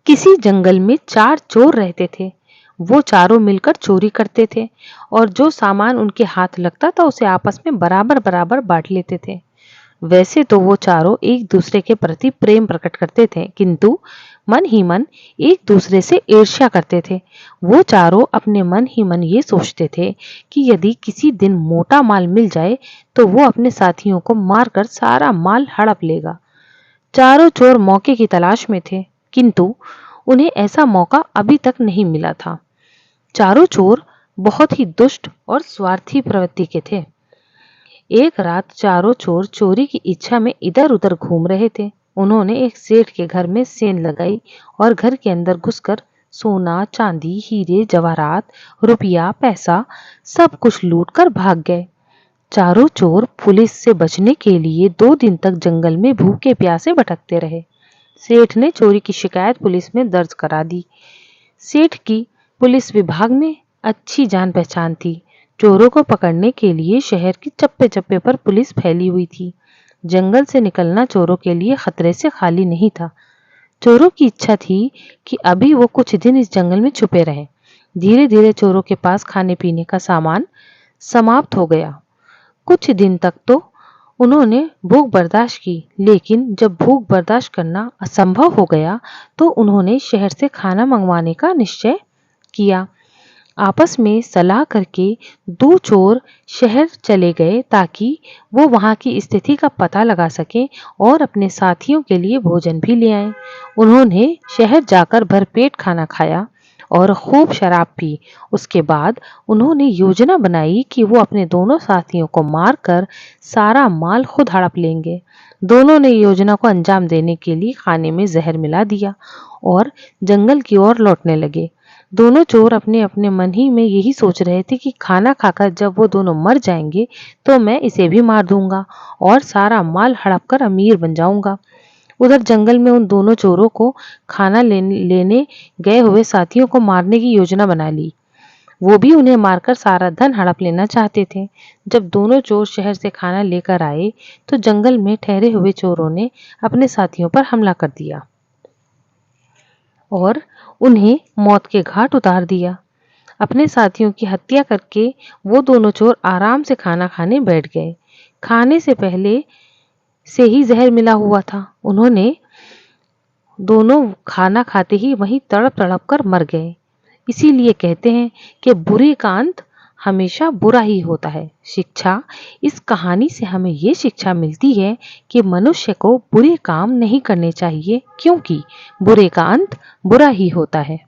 किसी जंगल में 4 चोर रहते थे। वो चारों मिलकर चोरी करते थे और जो सामान उनके हाथ लगता था उसे आपस में बराबर-बराबर बांट लेते थे। वैसे तो वो चारों एक दूसरे के प्रति प्रेम प्रकट करते थे, किंतु मन ही मन एक दूसरे से ईर्ष्या करते थे। वो चारों अपने मन ही मन ये सोचते थे कि यदि किसी दिन मोटा माल मिल जाए तो वो अपने साथियों को मारकर सारा माल हड़प लेगा। चारों चोर मौके की तलाश में थे, किंतु उन्हें ऐसा मौका अभी तक नहीं मिला था। चारों चोर बहुत ही दुष्ट और स्वार्थी प्रवृत्ति के थे। एक रात चारों चोर चोरी की इच्छा में इधर-उधर घूम रहे थे। उन्होंने एक सेठ के घर में सेंध लगाई और घर के अंदर घुसकर सोना, चांदी, हीरे, जवाहरात, रुपया, पैसा सब कुछ लूटकर भाग गए। चारों चोर पुलिस से बचने के लिए 2 दिन तक जंगल में भूखे प्यासे भटकते रहे। सेठ ने चोरी की शिकायत पुलिस में दर्ज करा दी। सेठ की पुलिस विभाग में अच्छी जान पहचान थी। चोरों को पकड़ने के लिए शहर के चप्पे-चप्पे पर पुलिस फैली हुई थी। जंगल से निकलना चोरों के लिए खतरे से खाली नहीं था। चोरों की इच्छा थी कि अभी वो कुछ दिन इस जंगल में छुपे रहें। धीरे-धीरे चोरों के पास खाने-पीने का सामान समाप्त हो गया। कुछ दिन तक तो उन्होंने भूख बर्दाश्त की, लेकिन जब भूख बर्दाश्त करना असंभव हो गया तो उन्होंने शहर से खाना मंगवाने का निश्चय किया। आपस में सलाह करके 2 चोर शहर चले गए ताकि वो वहां की स्थिति का पता लगा सकें और अपने साथियों के लिए भोजन भी ले आएं। उन्होंने शहर जाकर भरपेट खाना खाया और खूब शराब पी। उसके बाद उन्होंने योजना बनाई कि वो अपने दोनों साथियों को मारकर सारा माल खुद हड़प लेंगे। दोनों ने योजना को अंजाम देने के लिए खाने में जहर मिला दिया और जंगल की ओर लौटने लगे। दोनों चोर अपने अपने मन ही में यही सोच रहे थे कि खाना खाकर जब वो दोनों मर जाएंगे तो मैं इसे भी मार दूंगा और सारा माल हड़प कर अमीर बन जाऊंगा। उधर जंगल में उन दोनों चोरों को खाना लेने गए हुए साथियों को मारने की योजना बना ली। वो भी उन्हें मारकर सारा धन हड़प लेना चाहते थे। जब दोनों चोर शहर से खाना लेकर आए तो जंगल में ठहरे हुए चोरों ने अपने साथियों पर हमला कर दिया और उन्हें मौत के घाट उतार दिया। अपने साथियों की हत्या करके वो दोनों चोर आराम से खाना खाने बैठ गए। खाने से पहले से ही जहर मिला हुआ था। उन्होंने दोनों खाना खाते ही वहीं तड़प-तड़प कर मर गए। इसीलिए कहते हैं कि बुरे का अंत हमेशा बुरा ही होता है। शिक्षा, इस कहानी से हमें ये शिक्षा मिलती है कि मनुष्य को बुरे काम नहीं करने चाहिए, क्योंकि बुरे का अंत बुरा ही होता है।